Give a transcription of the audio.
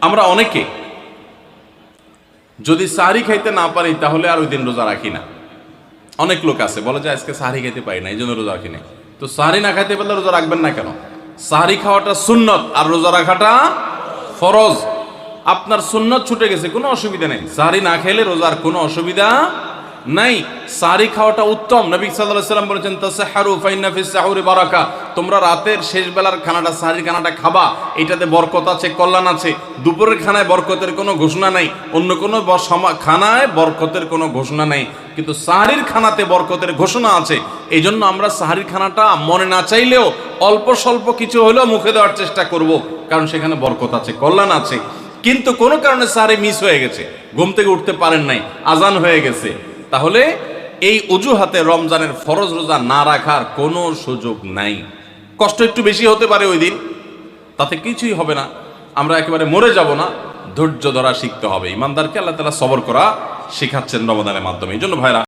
আমরা অনেকে যদি সাহরি খাইতে না পারি তাহলে আর ওই দিন রোজা রাখি না। অনেক লোক আছে বলে যে আজকে সাহরি খাইতে পারি না, এই জন্য রোজা রাখি না। তো সাহরি না খাইতে পারলে রোজা রাখবেন না কেন? সাহরি খাওয়াটা সুন্নত আর রোজা রাখাটা ফরজ। আপনার সুন্নত ছুটে গেছে, কোনো অসুবিধা নেই। সাহরি না খাইলে রোজার কোনো অসুবিধা নাই। সাহরি খাওয়াটা উত্তম। নবী সাল্লাল্লাহু আলাইহি ওয়াসাল্লাম বলেছেন তাসাহহারু ফাইন্না ফিস সাহুরি বারাকা, তোমরা রাতের শেষ বেলার খানাটা, সাহরির খানাটা খাবা, এটাতে বরকত আছে, কল্যাণ আছে। দুপুরের খানায় বরকতের কোনো ঘোষণা নাই, অন্য কোনো খানায় বরকতের কোনো ঘোষণা নাই, কিন্তু সাহরির খানাতে বরকতের ঘোষণা আছে। এই জন্য আমরা সাহরির খানাটা মনে না চাইলেও অল্প স্বল্প কিছু হলেও মুখে দেওয়ার চেষ্টা করব, কারণ সেখানে বরকত আছে, কল্যাণ আছে। কিন্তু কোনো কারণে সাহরি মিস হয়ে গেছে, ঘুম থেকে উঠতে পারেন নাই, আজান হয়ে গেছে, তাহলে এই অজুহাতে রমজানের ফরজ রোজা না রাখার কোনো সুযোগ নাই। কষ্ট একটু বেশি হতে পারে ওই দিন, তাতে কিছুই হবে না, আমরা একেবারে মরে যাব না। ধৈর্য ধরা শিখতে হবে। ইমানদারকে আল্লাহ তাআলা সবর করা শিখাচ্ছেন রমাদানের মাধ্যমে। এই জন্য ভাইরা